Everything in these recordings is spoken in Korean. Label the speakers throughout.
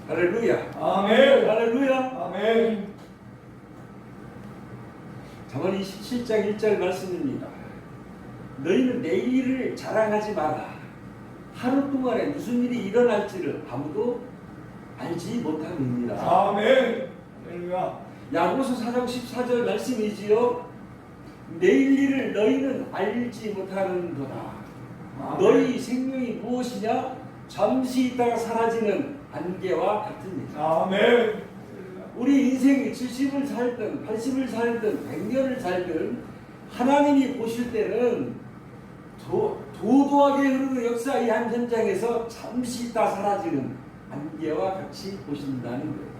Speaker 1: 할렐루야.
Speaker 2: 아멘.
Speaker 1: 할렐루야.
Speaker 2: 아멘.
Speaker 1: 잠언 27장 1절 말씀입니다. 너희는 내일을 자랑하지 마라. 하루 동안에 무슨 일이 일어날지를 아무도 알지 못함입니다.
Speaker 2: 아멘. 할렐루야.
Speaker 1: 야고보서 4장 14절 말씀이지요. 내일 일을 너희는 알지 못하는도다.
Speaker 2: 아멘.
Speaker 1: 너희 생명이 무엇이냐? 잠시 있다가 사라지는 안개와 같습니다.
Speaker 2: 아멘.
Speaker 1: 우리 인생이 70을 살든 80을 살든 100년을 살든 하나님이 보실 때는 도도하게 흐르는 역사의 한 현장에서 잠시 있다 사라지는 안개와 같이 보신다는 거예요.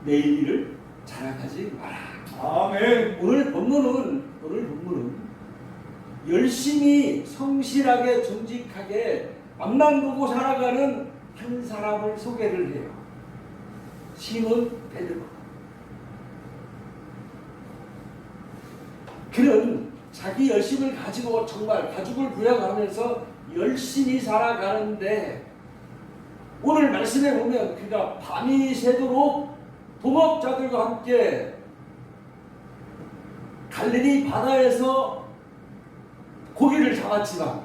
Speaker 1: 내일 일을 자랑하지 마라.
Speaker 2: 아멘.
Speaker 1: 오늘 본문은 열심히 성실하게 정직하게 앞만 보고 살아가는 한 사람을 소개를 해요. 시몬 베드로. 그는 자기 열심을 가지고 정말 가죽을 부양하면서 열심히 살아가는데 오늘 말씀에 보면 그가 밤이 새도록 동업자들과 함께 갈릴리 바다에서 고기를 잡았지만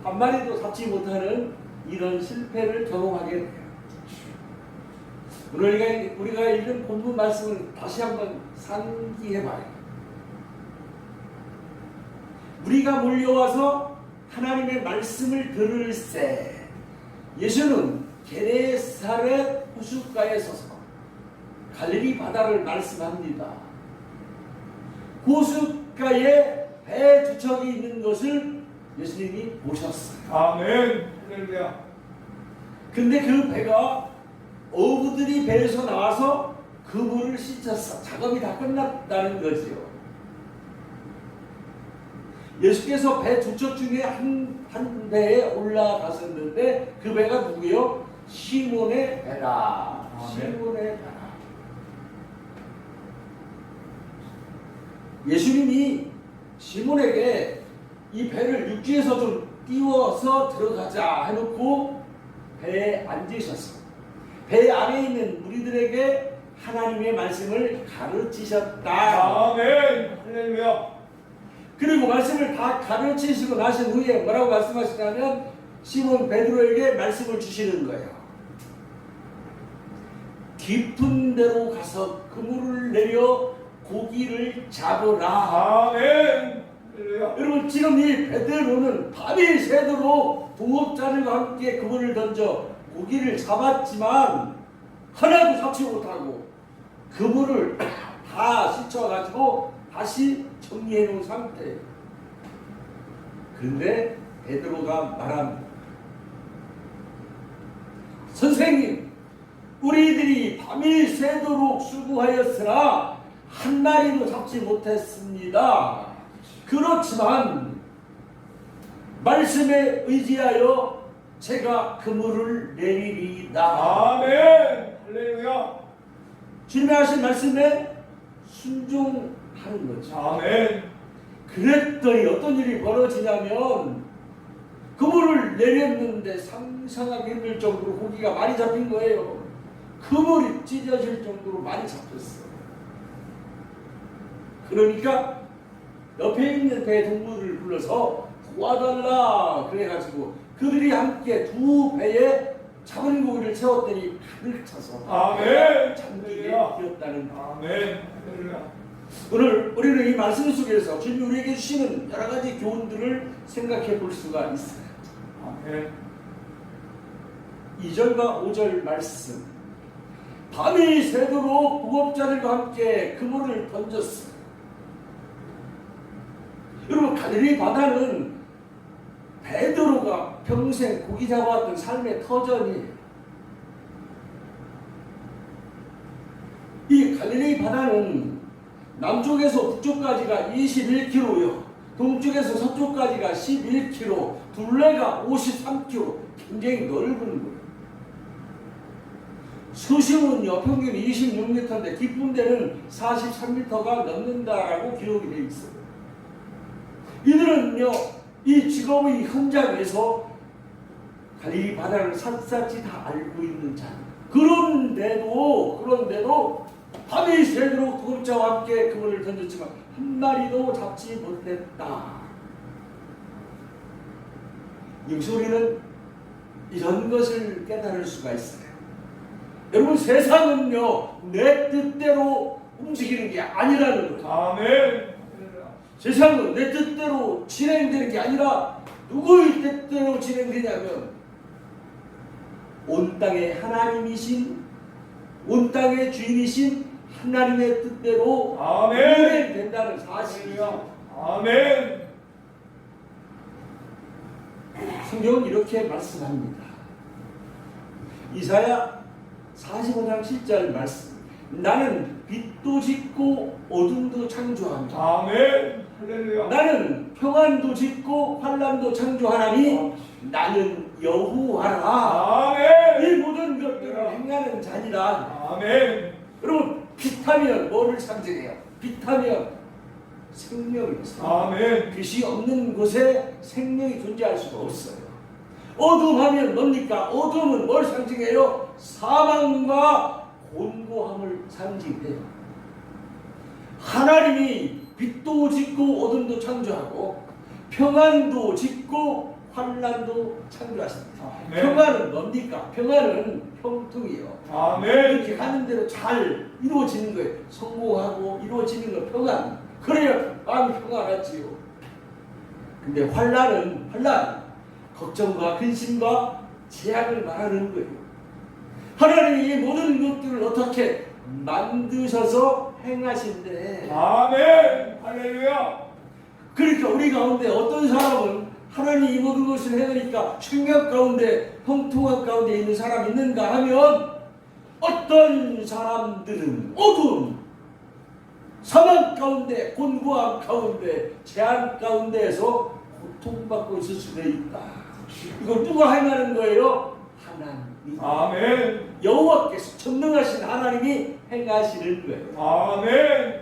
Speaker 1: 한 마리도 잡지 못하는 이런 실패를 경험하게 돼요. 오늘 우리가 읽은 본문 말씀을 다시 한번 상기해봐요. 우리가 몰려와서 하나님의 말씀을 들을새 예수는 게네사렛 호숫가에 서서 갈릴리 바다를 말씀합니다. 호숫가에 배 두 척이 있는 것을 예수님이 보셨어요.
Speaker 2: 아멘. 할렐루야.
Speaker 1: 근데 그 배가 어부들이 배에서 나와서 그물을 씻었어. 작업이 다 끝났다는 거지요. 예수께서 배 두 척 중에 한 배에 올라가셨는데 그 배가 누구요? 시몬의 배라. 시몬의 배라. 예수님이 시몬에게 이 배를 육지에서 좀 띄워서 들어가자 해놓고 배에 앉으셨어요. 배 안에 있는 무리들에게 하나님의 말씀을 가르치셨다.
Speaker 2: 아멘. 할렐루야.
Speaker 1: 그리고 말씀을 다 가르치시고 나신 후에 뭐라고 말씀하시냐면 시몬 베드로에게 말씀을 주시는 거예요. 깊은 데로 가서 그물을 내려 고기를 잡으라.
Speaker 2: 아멘. 할렐루야.
Speaker 1: 여러분 지금 이 베드로는 밤이 새도록 동업자들과 함께 그물을 던져 고기를 잡았지만 하나도 잡지 못하고 그물을 다 씻어가지고 다시 정리해 놓은 상태예요. 그런데 베드로가 말합니다. 선생님, 우리들이 밤이 새도록 수고하였으나 한 마리도 잡지 못했습니다. 그렇지만 말씀에 의지하여 제가 그물을 내리리이다.
Speaker 2: 아멘. 할렐루야.
Speaker 1: 주님이 하신 말씀에 순종하는 거죠.
Speaker 2: 아멘.
Speaker 1: 그랬더니 어떤 일이 벌어지냐면 그물을 내렸는데 상상하기 힘들 정도로 고기가 많이 잡힌 거예요. 그물이 찢어질 정도로 많이 잡혔어요. 그러니까 옆에 있는 배 동무를 불러서 도와달라 그래가지고 그들이 함께 두 배에 잡은 고기를 채웠더니 가득 차서
Speaker 2: 아멘.
Speaker 1: 잠기게 되었다는
Speaker 2: 아멘. 할렐루야.
Speaker 1: 오늘 우리는 이 말씀 속에서 주님이 우리에게 주시는 여러 가지 교훈들을 생각해 볼 수가 있어요.
Speaker 2: 아멘.
Speaker 1: 2절과 5절 말씀. 밤이 새도록 부업자들과 함께 그물을 던졌어요. 여러분 갈릴리 바다는 베드로가 평생 고기 잡아왔던 삶의 터전이에요. 이 갈릴리 바다는 남쪽에서 북쪽까지가 21km요. 동쪽에서 서쪽까지가 11km. 둘레가 53km. 굉장히 넓은 거예요. 수심은요 평균 26m인데 깊은 데는 43m가 넘는다라고 기록이 되어 있어요. 이들은요 이 직업의 현장에서 갈릴리 바다를 샅샅이 다 알고 있는 자. 그런데도 밤이 새도록 구급자와 함께 그물을 던졌지만 한 마리도 잡지 못했다. 여기서 우리는 이런 것을 깨달을 수가 있어요. 여러분, 세상은요 내 뜻대로 움직이는 게 아니라는 거예요.
Speaker 2: 아멘.
Speaker 1: 세상은 내 뜻대로 진행되는 게 아니라 누구의 뜻대로 진행되냐면 온 땅의 하나님이신, 온 땅의 주인이신 하나님의 뜻대로
Speaker 2: 아멘.
Speaker 1: 진행된다는 사실이요.
Speaker 2: 아멘.
Speaker 1: 성경은 이렇게 말씀합니다. 이사야 45장 7절 말씀. 나는 빛도 짓고 어둠도 창조하며
Speaker 2: 아멘. 할렐루야.
Speaker 1: 나는 평안도 짓고 환란도 창조하나니 나는 여호와라.
Speaker 2: 아멘.
Speaker 1: 이 모든 것들을 행하는 자니라.
Speaker 2: 아멘.
Speaker 1: 여러분, 빛하면 뭐를 상징해요? 빛하면 생명이었어요.
Speaker 2: 아멘.
Speaker 1: 빛이 없는 곳에 생명이 존재할 수가 없어요. 어둠하면 뭡니까? 어둠은 뭘 상징해요? 사망과 곤고함을 상징해요. 하나님이 빛도 짓고 어둠도 창조하고 평안도 짓고 환란도 창조하십니다.
Speaker 2: 아멘.
Speaker 1: 평안은 뭡니까? 평안은 형통이요.
Speaker 2: 아멘.
Speaker 1: 이렇게 하는 대로 잘 이루어지는 거예요. 성공하고 이루어지는 거 평안. 그래야 마음이 평안하지요. 근데 환란 걱정과 근심과 제약을 말하는 거예요. 하나님이 이 모든 것들을 어떻게 만드셔서 행하신대.
Speaker 2: 아멘. 할렐루야.
Speaker 1: 그러니까 우리 가운데 어떤 사람은 하나님이 이 모든 것을 해내니까 충격 가운데 형통함 가운데 있는 사람이 있는가 하면 어떤 사람들은 어두운 사망 가운데, 곤고함 가운데, 재앙 가운데에서 고통받고 있을 수도 있다. 이걸 누가 행하는 거예요? 하나님.
Speaker 2: 아멘.
Speaker 1: 여호와께서 전능하신 하나님이 행하시는 거예요.
Speaker 2: 아멘.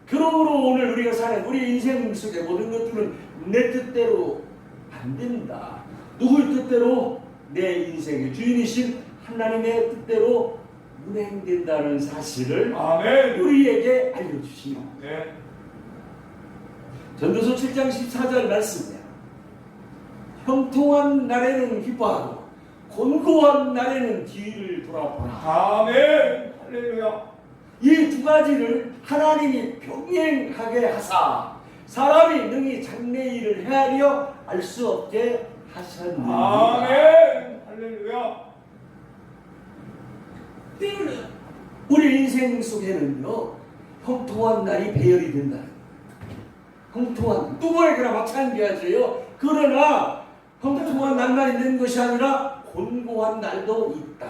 Speaker 1: 그러므로 오늘 우리가 사는 우리 인생 속의 모든 것들은 내 뜻대로 안 된다. 누구의 뜻대로? 내 인생의 주인이신 하나님의 뜻대로 운행된다는 사실을
Speaker 2: 아멘.
Speaker 1: 우리에게 알려주시며
Speaker 2: 네.
Speaker 1: 전도서 7장 14절 말씀이야. 형통한 날에는 기뻐하고 곤고한 날에는 뒤를 돌아보라.
Speaker 2: 아멘. 할렐루야.
Speaker 1: 이 두 가지를 하나님이 병행하게 하사 사람이 능히 장래일을 헤아려 알 수 없게 하셨느니라.
Speaker 2: 아멘. 할렐루야.
Speaker 1: 우리 인생 속에는요 형통한 날이 배열이 된다. 형통한 누구에게나 마찬가지예요. 그러나 형통한 날만 있는 것이 아니라 곤고한 날도 있다.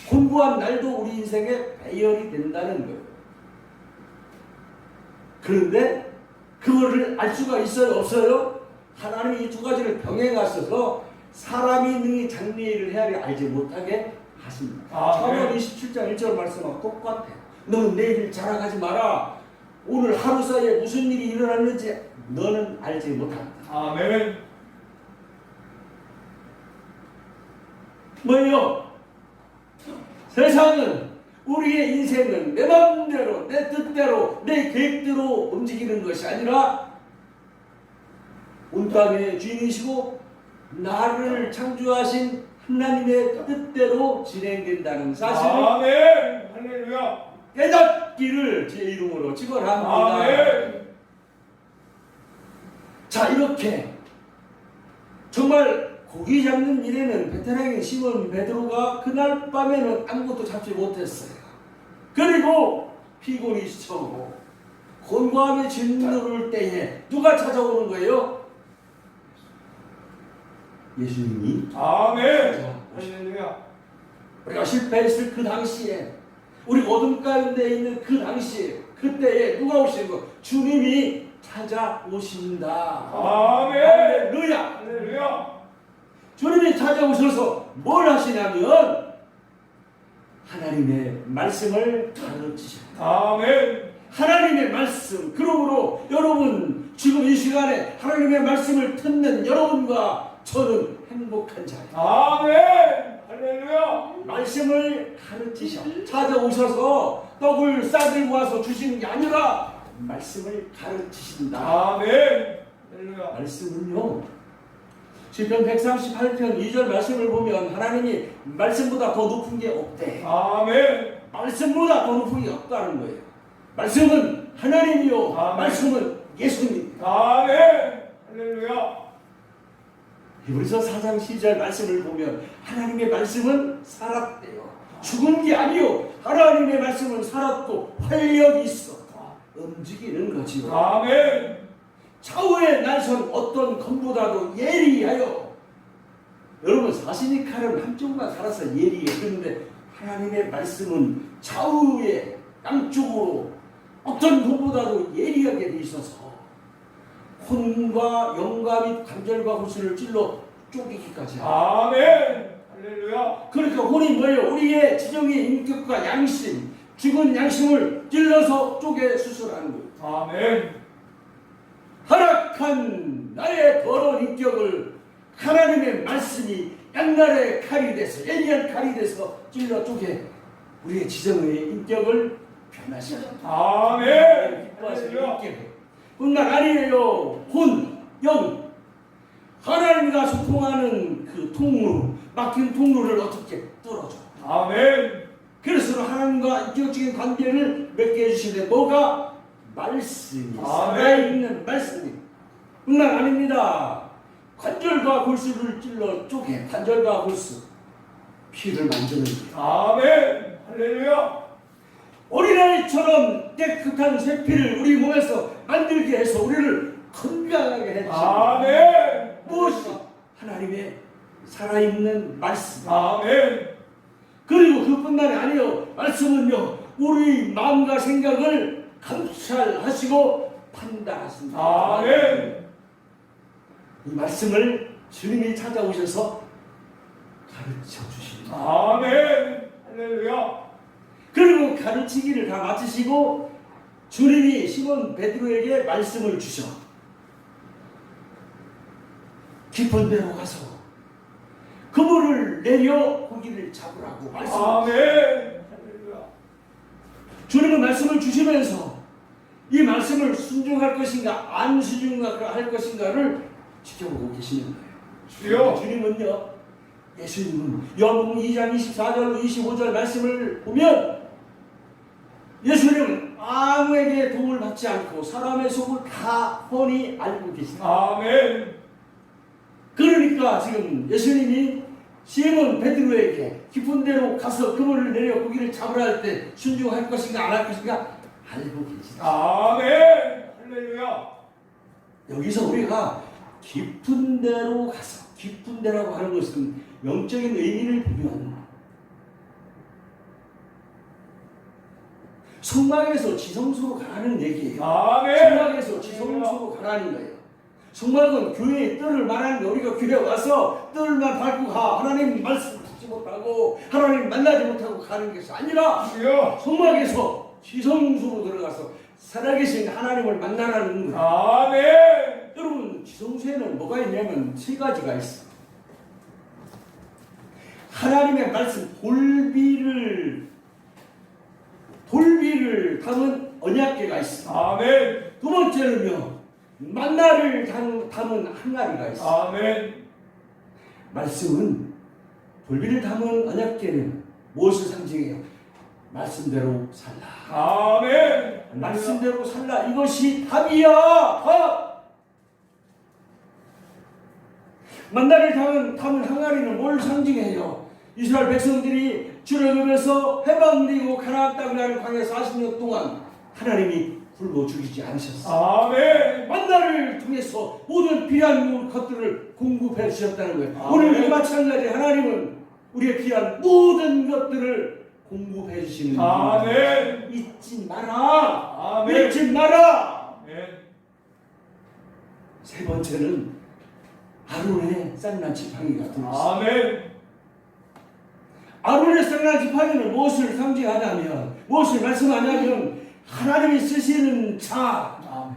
Speaker 1: 곤고한 날도 우리 인생에 배열이 된다는 거예요. 그런데 그거를 알 수가 있어요? 없어요? 하나님이 이 두 가지를 병행하셔서 사람이 능히 장래일을 헤아려 알지 못하게 하십니다. 창세기 27장 1절 말씀하고 똑같아요. 너는 내일 자랑하지 마라. 오늘 하루 사이에 무슨 일이 일어났는지 너는 알지 못한다.
Speaker 2: 아멘.
Speaker 1: 뭐예요? 세상은 우리의 인생은 내 마음대로 내 뜻대로 내 계획대로 움직이는 것이 아니라 온 땅의 주인이시고 나를 창조하신 하나님의 뜻대로 진행된다는 사실을
Speaker 2: 아멘. 할렐루야.
Speaker 1: 깨닫기를 제 이름으로 축원합니다.
Speaker 2: 아멘.
Speaker 1: 자, 이렇게 정말 고기 잡는 일에는 베테랑인 시몬 베드로가 그날 밤에는 아무것도 잡지 못했어요. 그리고 피곤이 시쳐오고 곤고함에 짓누를 때에 누가 찾아오는 거예요? 예수님이.
Speaker 2: 아멘. 할렐루야.
Speaker 1: 우리가 실패했을 그 당시에, 우리 어둠 가운데 있는 그 당시에, 그때에 누가 오시는 거? 주님이 찾아오신다.
Speaker 2: 아멘.
Speaker 1: 할렐루야.
Speaker 2: 할렐루야.
Speaker 1: 주님이 찾아오셔서 뭘 하시냐면 하나님의 말씀을 가르치십니다.
Speaker 2: 아멘.
Speaker 1: 하나님의 말씀. 그러므로 여러분 지금 이 시간에 하나님의 말씀을 듣는 여러분과 저는 행복한 자예요.
Speaker 2: 아멘. 할렐루야.
Speaker 1: 말씀을 가르치셔 찾아오셔서 떡을 싸들고 와서 주시는 게 아니라 말씀을 가르치신다.
Speaker 2: 아멘. 할렐루야.
Speaker 1: 말씀은요, 시편 138편 2절 말씀을 보면 하나님이 말씀보다 더 높은 게 없대.
Speaker 2: 아멘.
Speaker 1: 말씀보다 더 높은 게 없다는 거예요. 말씀은 하나님이요,
Speaker 2: 아멘.
Speaker 1: 말씀은 예수님.
Speaker 2: 아멘. 할렐루야.
Speaker 1: 히브리서 4장 10절 말씀을 보면 하나님의 말씀은 살았대요. 죽은 게 아니요, 하나님의 말씀은 살았고 활력이 있어 움직이는 거지요.
Speaker 2: 아멘.
Speaker 1: 좌우에 날선 어떤 검보다도 예리하여. 여러분 사신의 칼은 한쪽만 갈아서 예리해. 그런데 하나님의 말씀은 좌우에 양쪽으로 어떤 검보다도 예리하게 돼 있어서 혼과 영과 및 관절과 골수를 찔러 쪼개기까지 하고.
Speaker 2: 아멘. 할렐루야.
Speaker 1: 그러니까 혼이 뭐예요? 우리의 지정의 인격과 양심, 죽은 양심을 찔러서 쪼개 수술하는 거예요.
Speaker 2: 아멘.
Speaker 1: 하락한 나의 더러운 인격을 하나님의 말씀이 양날의 칼이 돼서, 예리한 칼이 돼서 찔러 쪼개 우리의 지정의 인격을 변화시킵니다.
Speaker 2: 아멘.
Speaker 1: 기뻐하시는
Speaker 2: 할렐루야.
Speaker 1: 인격 뿐만 아니에요. 혼, 영, 하나님과 소통하는 그 통로, 막힌 통로를 어떻게 뚫어줘.
Speaker 2: 아멘.
Speaker 1: 그래서 하나님과 인격적인 관계를 맺게 해주시는데 뭐가? 말씀이, 살아있는 말씀이. 뿐만 아닙니다. 관절과 골수를 찔러 쪼개, 관절과 골수, 피를 만드는 거예요.
Speaker 2: 아멘. 할렐루야.
Speaker 1: 어린아이처럼 깨끗한 쇠피를 우리 몸에서 만들게 해서 우리를 건강하게 해주십니다.
Speaker 2: 아멘.
Speaker 1: 무엇이? 하나님의 살아있는 말씀.
Speaker 2: 아멘.
Speaker 1: 그리고 그뿐만이 아니에요. 말씀은요, 우리 마음과 생각을 감찰하시고 판단하십니다.
Speaker 2: 아멘.
Speaker 1: 이 말씀을 주님이 찾아오셔서 가르쳐 주십니다.
Speaker 2: 아멘. 할렐루야.
Speaker 1: 그리고 가르치기를 다 마치시고 주님이 시몬 베드로에게 말씀을 주셔. 깊은 데로 가서 그물을 내려 고기를 잡으라고 말씀을
Speaker 2: 아멘. 할렐루야.
Speaker 1: 주님은 말씀을 주시면서 이 말씀을 순종할 것인가 안 순종할 것인가를 지켜보고 계시는 거예요.
Speaker 2: 주여.
Speaker 1: 주님은요, 예수님은 요한복음 2장 24절 25절 말씀을 보면 예수님은 아무에게 도움을 받지 않고 사람의 속을 다 뻔히 알고 계십니다.
Speaker 2: 아멘.
Speaker 1: 그러니까 지금 예수님이 시몬 베드로에게 깊은 데로 가서 그물을 내려 고기를 잡으라 할 때 순종할 것인가 안 할 것인가 알고 계십니다.
Speaker 2: 아멘. 할렐루야.
Speaker 1: 여기서 우리가 깊은 데로 가서, 깊은 데라고 하는 것은 영적인 의미를 보면 성막에서 지성소로 가라는 얘기예요.
Speaker 2: 아멘.
Speaker 1: 성막에서 지성소로 가라는 거예요. 성막은 교회의 뜰을 말하는 게 우리가 교회 와서 뜰만 밟고 가, 하나님 말씀 듣지 못하고 하나님 만나지 못하고 가는 것이 아니라
Speaker 2: 주여.
Speaker 1: 성막에서 지성소로 들어가서 살아계신 하나님을 만나라는 거예요.
Speaker 2: 아멘.
Speaker 1: 여러분, 지성소에는 뭐가 있냐면 세 가지가 있어요. 하나님의 말씀, 돌비를 담은 언약궤가 있어요.
Speaker 2: 아멘.
Speaker 1: 두 번째는요, 만나를 담은 항아리가 있어요.
Speaker 2: 아멘.
Speaker 1: 말씀은, 돌비를 담은 언약궤는 무엇을 상징해요? 말씀대로 살라.
Speaker 2: 아멘.
Speaker 1: 말씀대로 살라. 이것이 답이야. 답. 만나를 담은 항아리는 뭘 상징해요? 이스라엘 백성들이 출애굽에서 해방되고 가나안 땅을 가는 광야 40년 동안 하나님이 굶어 죽이지 않으셨어요.
Speaker 2: 아멘.
Speaker 1: 만나를 통해서 모든 필요한 것들을 공급해 주셨다는 거예요.
Speaker 2: 아멘.
Speaker 1: 오늘도 마찬가지 하나님은 우리의 필요한 모든 것들을 공급해 주시는
Speaker 2: 아멘.
Speaker 1: 잊지 마라.
Speaker 2: 아멘.
Speaker 1: 잊지 마라.
Speaker 2: 아멘.
Speaker 1: 세 번째는 아론의 쌍난 지팡이가 들어있어요.
Speaker 2: 아멘.
Speaker 1: 아론의 쌍난 지팡이는 무엇을 상징하냐면, 무엇을 말씀하냐면 하나님이 쓰시는 자,
Speaker 2: 아멘.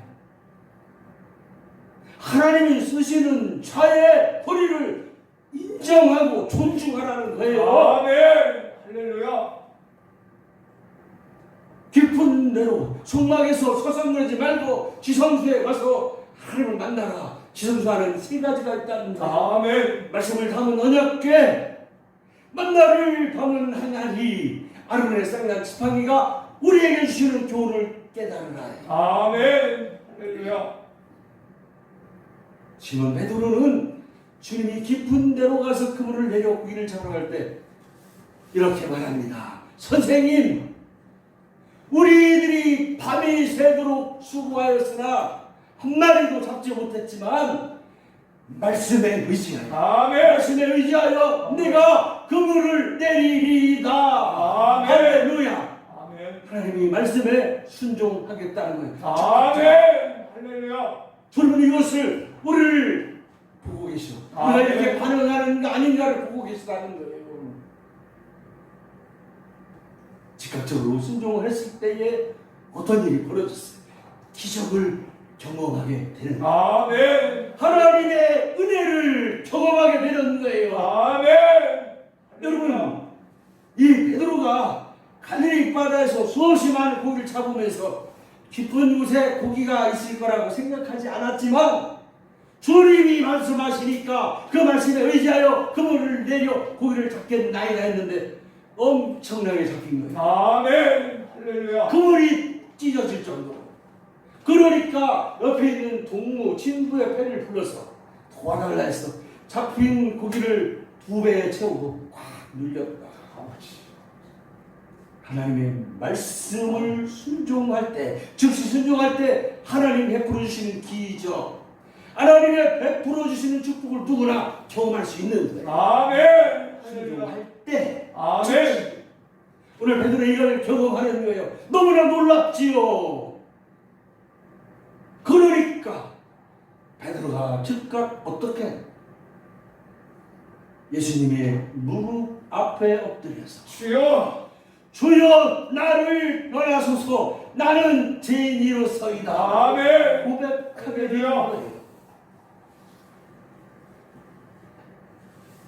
Speaker 1: 하나님이 쓰시는 자의 허리를 인정하고 존중하라는 거예요.
Speaker 2: 아멘. 할렐루야.
Speaker 1: 깊은 데로 성막에서 서성거리지 말고 지성소에 가서 하나님을 만나라. 지성소에는 세 가지가 있다는 거예요.
Speaker 2: 아멘.
Speaker 1: 말씀을 담은 언약궤, 만나를 담은 하나님, 아론의 쌍난 지팡이가 우리에게 주시는 교훈을 깨달으라.
Speaker 2: 아멘. 할렐루야.
Speaker 1: 시몬 베드로는 주님이 깊은 데로 가서 그물을 내려 고기를 잡으러 갈 때 이렇게 말합니다. 선생님, 우리들이 밤이 새도록 수고하였으나 한 마리도 잡지 못했지만 말씀에 의지하여,
Speaker 2: 아멘.
Speaker 1: 말씀에 의지하여 내가 그물을 내리리이다.
Speaker 2: 아멘.
Speaker 1: 할렐루야.
Speaker 2: 아멘.
Speaker 1: 하나님이 말씀에 순종하겠다는 거예요.
Speaker 2: 아멘. 할렐루야.
Speaker 1: 여러분, 이것을 우리를 보고 계시오. 우리가
Speaker 2: 아멘.
Speaker 1: 이렇게 반응하는가 아닌가를 보고 계시다는 거예요. 즉각적으로 순종을 했을 때에 어떤 일이 벌어졌어요? 기적을 경험하게 되는 거예요.
Speaker 2: 아멘.
Speaker 1: 하나님의 은혜를 경험하게 되는 거예요.
Speaker 2: 아멘.
Speaker 1: 여러분, 이 베드로가 갈릴리 바다에서 수없이 많은 고기를 잡으면서 깊은 곳에 고기가 있을 거라고 생각하지 않았지만 주님이 말씀하시니까 그 말씀에 의지하여 그물을 내려 고기를 잡겠나이다 했는데 엄청나게 잡힌 거예요.
Speaker 2: 아멘. 할렐루야.
Speaker 1: 그물이 찢어질 정도로. 그러니까 옆에 있는 동무 친구의 패를 불러서 도와달라 해서 잡힌 고기를 2배에 채우고 꽉 눌렸다. 하나님의 말씀을 순종할 때, 즉시 순종할 때 하나님 베풀어 주시는 기적, 하나님의 베풀어 주시는 축복을 누구나 경험할 수 있는 거예요.
Speaker 2: 아멘.
Speaker 1: 순종할 때.
Speaker 2: 아멘.
Speaker 1: 오늘 베드로 이걸 경험하는 거예요. 너무나 놀랍지요. 그러니까 베드로가 즉각 어떻게 예수님의 무릎 앞에 엎드려서
Speaker 2: 주여.
Speaker 1: 주여 나를 떠나소서, 나는 죄인이로서이다
Speaker 2: 아멘.
Speaker 1: 고백하게 되는 거예요.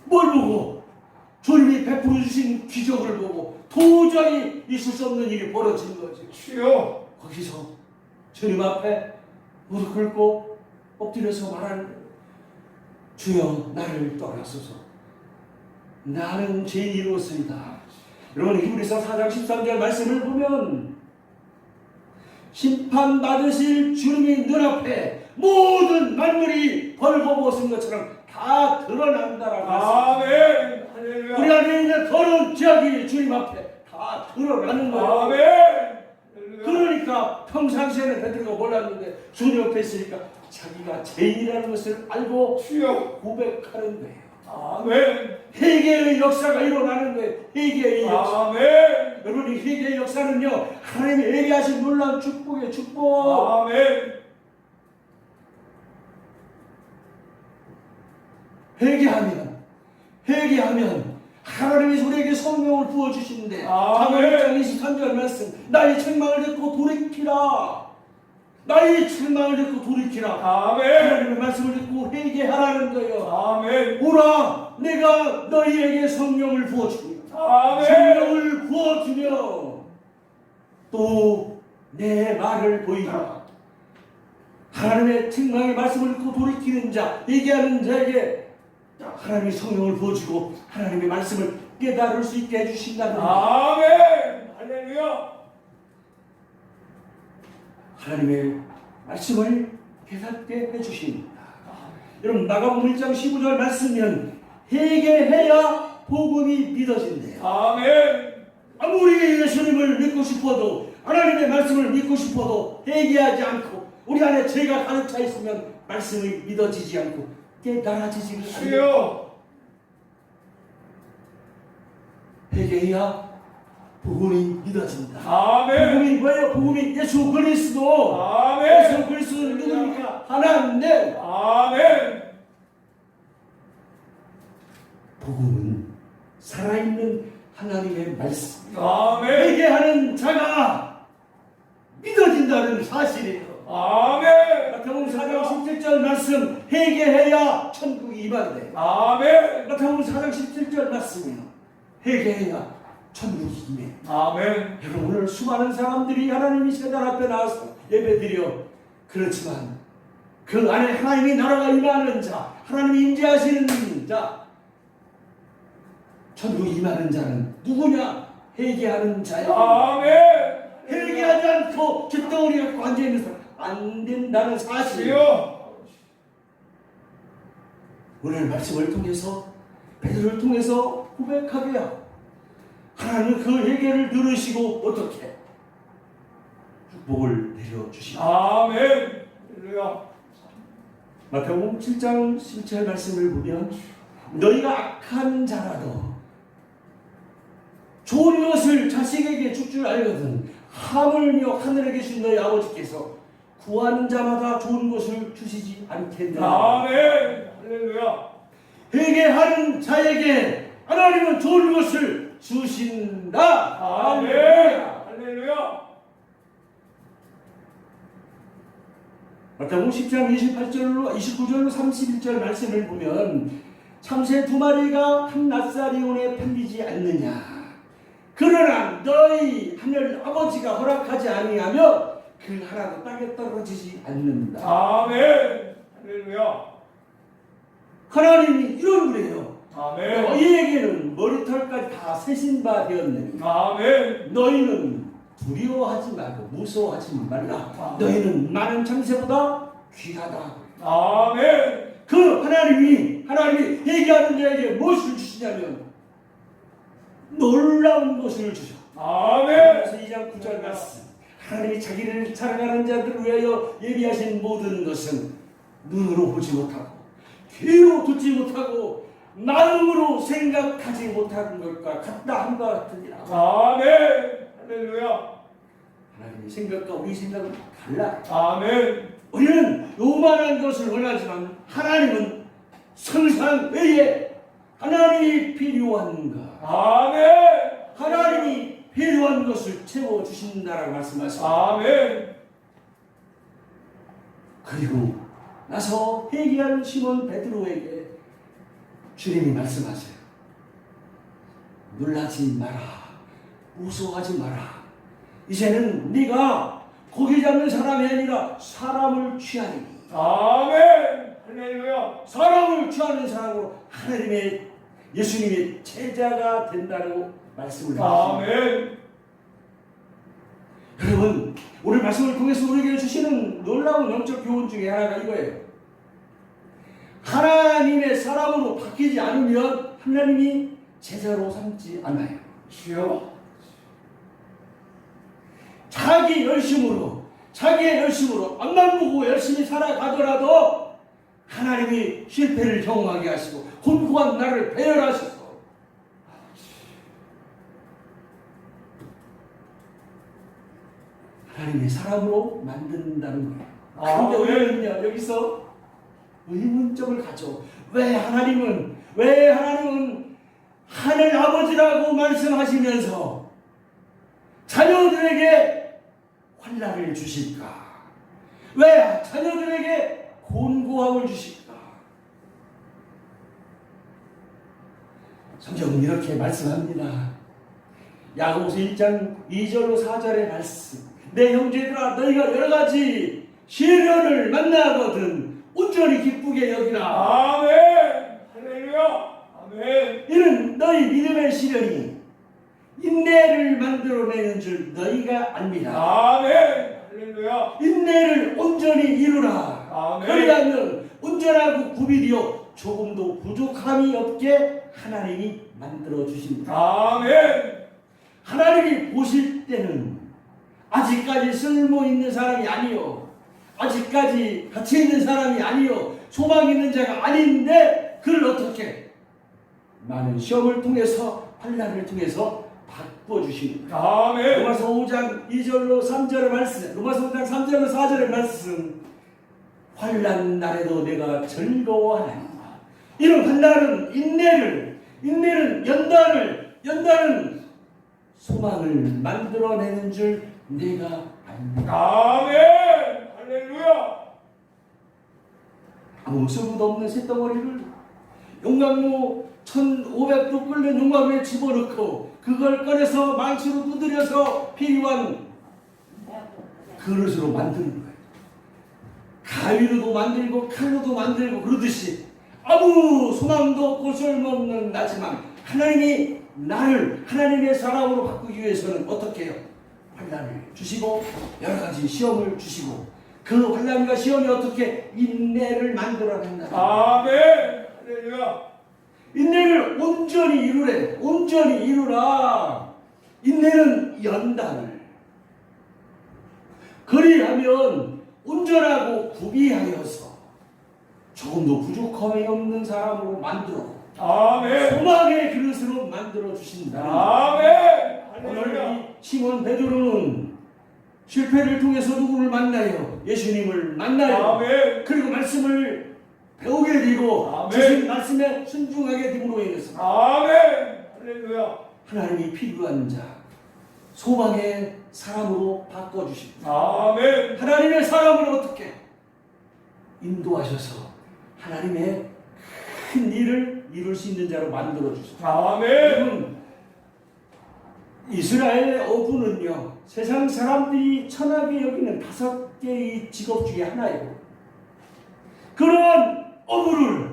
Speaker 1: 뭘 보고? 주님이 베풀어 주신 기적을 보고 도저히 있을 수 없는 일이 벌어진 거지.
Speaker 2: 주여.
Speaker 1: 거기서 주님 앞에 무릎 꿇고 엎드려서 말하는 거예요. 주여 나를 떠나소서, 나는 죄인이로서이다. 여러분, 히브리서 4장 13절 말씀을 보면 심판받으실 주님이 눈앞에 모든 만물이 벌거벗은 것처럼 다 드러난다라고
Speaker 2: 아멘.
Speaker 1: 했습니다.
Speaker 2: 할렐루야.
Speaker 1: 우리 안에 있는 더러운 죄악이 주님 앞에 다 드러나는 거예요.
Speaker 2: 아멘. 할렐루야.
Speaker 1: 그러니까 평상시에는 베드로가 몰랐는데 주님 옆에 있으니까 자기가 죄인이라는 것을 알고
Speaker 2: 주여.
Speaker 1: 고백하는 거예요.
Speaker 2: 아멘.
Speaker 1: 회개의 역사가 일어나는 거예요. 회개의 역사.
Speaker 2: 아멘.
Speaker 1: 여러분, 이 회개의 역사는요, 하나님이 예비하신 놀라운 축복이에요. 축복.
Speaker 2: 아멘.
Speaker 1: 회개하면 하나님이 우리에게 성령을 부어주시는데
Speaker 2: 아멘.
Speaker 1: 잠언 1장 23절 말씀, 나의 책망을 듣고 돌이키라. 나의 책망을 듣고 돌이키라.
Speaker 2: 아멘.
Speaker 1: 하나님의 말씀을 듣고 회개하라는 거예요.
Speaker 2: 아멘.
Speaker 1: 오라, 내가 너희에게 성령을 부어주니
Speaker 2: 아멘.
Speaker 1: 성령을 부어주며 또 내 말을 보이라. 하나님의 책망의 말씀을 듣고 돌이키는 자, 회개하는 자에게 하나님이 성령을 부어주고 하나님의 말씀을 깨달을 수 있게 해주신다는 거예요.
Speaker 2: 아멘. 할렐루야.
Speaker 1: 하나님의 말씀을 깨닫게 해주십니다. 여러분, 마가복음 1장 15절 말씀은 회개해야 복음이 믿어진대요.
Speaker 2: 아멘.
Speaker 1: 아무리 예수님을 믿고 싶어도, 하나님의 말씀을 믿고 싶어도 회개하지 않고 우리 안에 죄가 가득 차 있으면 말씀이 믿어지지 않고 깨달아지지 않아요.
Speaker 2: 주여.
Speaker 1: 회개해야 복음이 믿어진다.
Speaker 2: 아멘.
Speaker 1: 복음이 뭐예요? 복음이 예수 그리스도.
Speaker 2: 아멘.
Speaker 1: 예수 그리스도는 누굽니까? 하나인데
Speaker 2: 아멘.
Speaker 1: 복음은 살아있는 하나님의 말씀.
Speaker 2: 아멘.
Speaker 1: 회개하는 자가 된다는 사실이에요.
Speaker 2: 아멘.
Speaker 1: 마태복음 4장 17절 말씀 회개해야 천국이 임한대.
Speaker 2: 아멘.
Speaker 1: 마태복음 4장 17절 말씀이요. 회개해야 천국이 임해.
Speaker 2: 아멘.
Speaker 1: 여러분 오늘 수많은 사람들이 하나님이 세단 앞에 나와서 예배드려 그렇지만 그 안에 하나님이 나라가 임하는 자, 하나님이 임재하시는 자, 천국이 임하는 자는 누구냐? 회개하는 자야.
Speaker 2: 아멘.
Speaker 1: 회개하지 않고 쇳덩어리 갖고 앉아있는 사람 안 된다는 사실.
Speaker 2: 주여.
Speaker 1: 오늘 말씀을 통해서 베드로를 통해서 고백하게요. 하나님은 그 회개를 들으시고 어떻게 축복을 내려주시고
Speaker 2: 아멘. 할렐루야.
Speaker 1: 마태복음 7장 17절 말씀을 보면 너희가 악한 자라도 좋은 것을 자식에게 줄 줄 알거든 하물며 하늘에 계신 너희 아버지께서 구하는 자마다 좋은 것을 주시지 않겠느냐.
Speaker 2: 아멘. 할렐루야.
Speaker 1: 회개하는 자에게 하나님은 좋은 것을 주신다.
Speaker 2: 아멘. 할렐루야.
Speaker 1: 마태복음 10장 28절로 29절로 31절 말씀을 보면 참새 두 마리가 한 낫사리온에 팔리지 않느냐. 그러나 너희 하늘 아버지가 허락하지 아니하면 그 하나도 땅에 떨어지지 않는다.
Speaker 2: 아멘. 할렐루야.
Speaker 1: 하나님이 이런 분이에요.
Speaker 2: 아멘.
Speaker 1: 너희에게는 머리털까지 다 세신 바 되었느니
Speaker 2: 아멘.
Speaker 1: 너희는 두려워하지 말고 무서워하지 말라. 너희는 많은 참새보다 귀하다.
Speaker 2: 아멘.
Speaker 1: 그 하나님이 얘기하는 자에게 무엇을 주시냐면 놀라운 것을 주셔.
Speaker 2: 아멘.
Speaker 1: 그래서 2장 9절 말씀. 하나님이 자기를 사랑하는 자들을 위하여 예비하신 모든 것은 눈으로 보지 못하고 귀로 듣지 못하고 마음으로 생각하지 못하는 것과 같다 한것 같으니라.
Speaker 2: 아멘. 할렐루야.
Speaker 1: 하나님의 생각과 우리 생각은 달라.
Speaker 2: 아멘.
Speaker 1: 우리는 요만한 것을 원하지만 하나님은 상상 외에 하나님이 필요한가?
Speaker 2: 아멘.
Speaker 1: 하나님이 필요한 것을 채워주신다라고 말씀하십니다.
Speaker 2: 아멘.
Speaker 1: 그리고 나서 회개한 시몬 베드로에게 주님이 말씀하세요. 놀라지 마라. 무서워하지 마라. 이제는 네가 고기 잡는 사람이 아니라 사람을 취하리니.
Speaker 2: 아멘. 할렐루야.
Speaker 1: 사람을 취하는 사람으로 하나님의 예수님의 제자가 된다고 말씀을 하십니다.
Speaker 2: 아멘.
Speaker 1: 여러분 오늘 말씀을 통해서 우리에게 주시는 놀라운 영적 교훈 중에 하나가 이거예요. 하나님의 사람으로 바뀌지 않으면 하나님이 제자로 삼지 않아요.
Speaker 2: 주여.
Speaker 1: 자기의 열심으로 앞만 보고 열심히 살아가더라도 하나님이 실패를 경험하게 하시고 곤고한 나를 배열하셔서 하나님의 사람으로 만든다는 거예요. 그런데 우리는요 여기서 의문점을 가져. 왜 하나님은 하늘 아버지라고 말씀하시면서 자녀들에게 환난을 주실까? 왜 자녀들에게 곤고함을 주실까? 성경은 이렇게 말씀합니다. 야고보서 1장 2절로 4절의 말씀. 내 형제들아 너희가 여러 가지 시련을 만나거든 온전히 기쁘게 여기라.
Speaker 2: 아멘. 할렐루야. 아멘.
Speaker 1: 이는 너희 믿음의 시련이 인내를 만들어내는 줄 너희가 압니다.
Speaker 2: 아멘. 할렐루야.
Speaker 1: 인내를 온전히 이루라.
Speaker 2: 아멘.
Speaker 1: 그리하면 온전하고 구비되어 조금도 부족함이 없게 하나님이 만들어 주십니다.
Speaker 2: 아멘.
Speaker 1: 하나님이 보실 때는 아직까지 쓸모 있는 사람이 아니요, 아직까지 가치 있는 사람이 아니요, 소망 있는 자가 아닌데 그를 어떻게 많은 시험을 통해서 환난을 통해서 바꿔주십니다.
Speaker 2: 아멘.
Speaker 1: 로마서 5장 2절로 3절의 말씀, 로마서 5장 3절로 4절의 말씀. 환난 날에도 내가 즐거워하나니. 이런 환난은 인내는 연단은 소망을 만들어내는 줄 내가
Speaker 2: 아멘. 할렐루야.
Speaker 1: 아무 소용도 없는 쇳덩어리를 용광로 1500도 끓는 용광로에 집어넣고 그걸 꺼내서 망치로 두드려서 필요한 그릇으로 만드는 거예요. 가위로도 만들고 칼로도 만들고 그러듯이 아무 소망도 없고 쓸모없는 나지만 하나님이 나를 하나님의 사람으로 바꾸기 위해서는 어떻게 해요? 환난을 주시고 여러 가지 시험을 주시고 그 환난과 시험이 어떻게 인내를 만들어낸다.
Speaker 2: 아멘. 할렐루야.
Speaker 1: 인내를 온전히 이루래. 온전히 이루라. 인내는 연단을. 그리하면 온전하고 구비하여서 조금도 부족함이 없는 사람으로 만들어
Speaker 2: 아멘.
Speaker 1: 소망의 그릇으로 만들어 주신다.
Speaker 2: 아멘.
Speaker 1: 오늘
Speaker 2: 할렐루야.
Speaker 1: 이 시몬 베드로는 실패를 통해서 누구를 만나요? 예수님을 만나요.
Speaker 2: 아멘.
Speaker 1: 그리고 말씀을 배우게 되고
Speaker 2: 아멘.
Speaker 1: 주신 말씀에 순종하게 됨으로 인해서
Speaker 2: 아멘. 할렐루야.
Speaker 1: 하나님이 필요한 자 소망의 사람으로 바꿔주십니다.
Speaker 2: 아멘.
Speaker 1: 하나님의 사람을 어떻게 인도하셔서 하나님의 큰 일을 이룰 수 있는 자로 만들어주십니다.
Speaker 2: 아멘.
Speaker 1: 여러분, 이스라엘의 어부는요 세상 사람들이 천하게 여기는 5개의 직업 중에 하나예요. 그런 어부를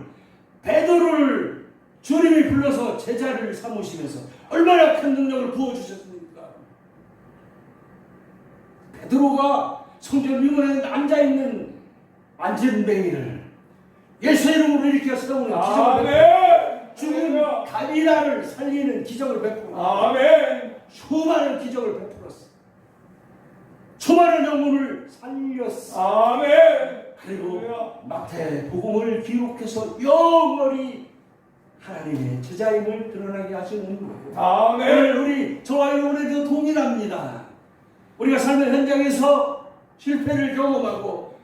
Speaker 1: 베드로를 주님이 불러서 제자를 삼으시면서 얼마나 큰 능력을 부어주셨습니까? 베드로가 성전 미문에 앉아있는 안전뱅이를 예수 이름으로 일으켜 세우는 기적을 베풀고 죽은 가비라를 살리는 기적을 베풀고
Speaker 2: 아멘.
Speaker 1: 수많은 기적을 베풀었어. 수많은 영혼을 살렸어.
Speaker 2: 아멘.
Speaker 1: 그리고 마태복음을 기록해서 영원히 하나님의 제자임을 드러나게 하시는 거예요.
Speaker 2: 아멘.
Speaker 1: 오늘 우리 저와 여러분에도 동일합니다. 우리가 삶의 현장에서 실패를 경험하고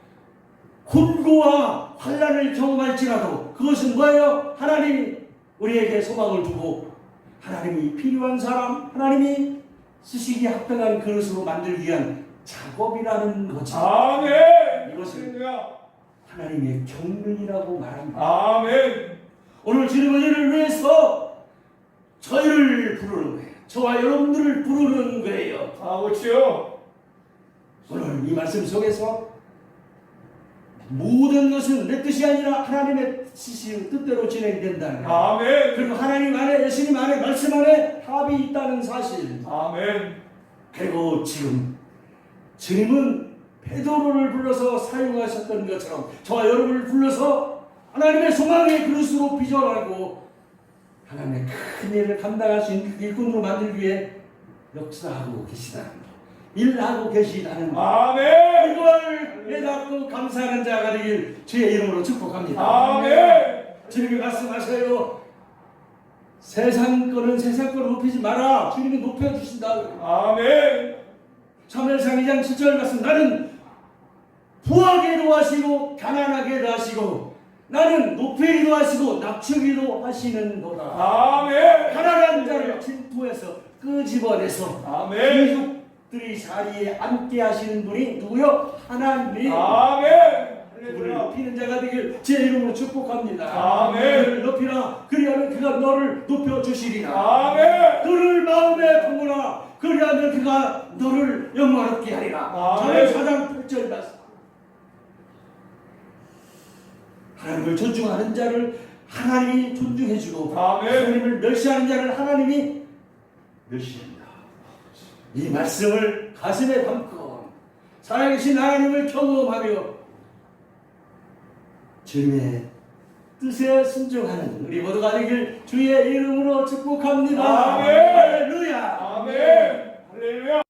Speaker 1: 곤고와 환난을 경험할지라도 그것은 뭐예요? 하나님이 우리에게 소망을 주고 하나님이 필요한 사람, 하나님이 쓰시기에 합당한 그릇으로 만들기 위한 작업이라는 거지.
Speaker 2: 아멘.
Speaker 1: 이것을
Speaker 2: 할렐루야.
Speaker 1: 하나님의 경륜이라고 말합니다.
Speaker 2: 아멘.
Speaker 1: 오늘 주님은 이를 위해서 저희를 부르는 거예요. 저와 여러분들을 부르는 거예요.
Speaker 2: 아버지요.
Speaker 1: 오늘 이 말씀 속에서 모든 것은 내 뜻이 아니라 하나님의 뜻대로 진행된다는 거예요.
Speaker 2: 아멘.
Speaker 1: 그리고 하나님 안에, 예수님 안에, 말씀 안에 합이 있다는 사실.
Speaker 2: 아멘.
Speaker 1: 그리고 지금 주님은 베드로를 불러서 사용하셨던 것처럼 저와 여러분을 불러서 하나님의 소망의 그릇으로 비전하고 하나님의 큰 일을 감당할 수 있는 일꾼으로 만들기 위해 역사하고 계시다는 것, 일하고 계시다는 것,
Speaker 2: 아멘.
Speaker 1: 이걸 깨닫고 감사하는 자가 되길 주의 이름으로 축복합니다.
Speaker 2: 아멘.
Speaker 1: 주님이 말씀하셔요. 세상 거는 세상 거를 높이지 마라. 주님이 높여주신다.
Speaker 2: 아멘.
Speaker 1: 사무엘상 2장 7절 말씀, 나는 부하게도 하시고 가난하게도 하시고 나는 높이기도 하시고 낮추기도 하시는도다.
Speaker 2: 아멘.
Speaker 1: 가난한 자를 진토에서 끄집어내서
Speaker 2: 아멘.
Speaker 1: 귀족들이 자리에 앉게 하시는 분이 누구요? 하나님.
Speaker 2: 아멘.
Speaker 1: 그를
Speaker 2: 할렐루야.
Speaker 1: 높이는 자가 되길 제 이름으로 축복합니다.
Speaker 2: 아멘.
Speaker 1: 그를 높이라. 그리하면 그가 너를 높여주시리라.
Speaker 2: 아멘.
Speaker 1: 그를 마음에 품으라. 그리하면 그가 너를 영광롭게 하리라.
Speaker 2: 아멘.
Speaker 1: 저는 4장 8절 말씀. 하나님을 존중하는 자를 하나님이 존중해주고
Speaker 2: 아멘.
Speaker 1: 하나님을 멸시하는 자를 하나님이 멸시합니다. 이 말씀을 가슴에 담고 살아계신 하나님을 경험하며 주님의 뜻에 순종하는 우리 모두가 되길 주의 이름으로 축복합니다.
Speaker 2: 아멘.
Speaker 1: 할렐루야.
Speaker 2: 아멘. 할렐루야.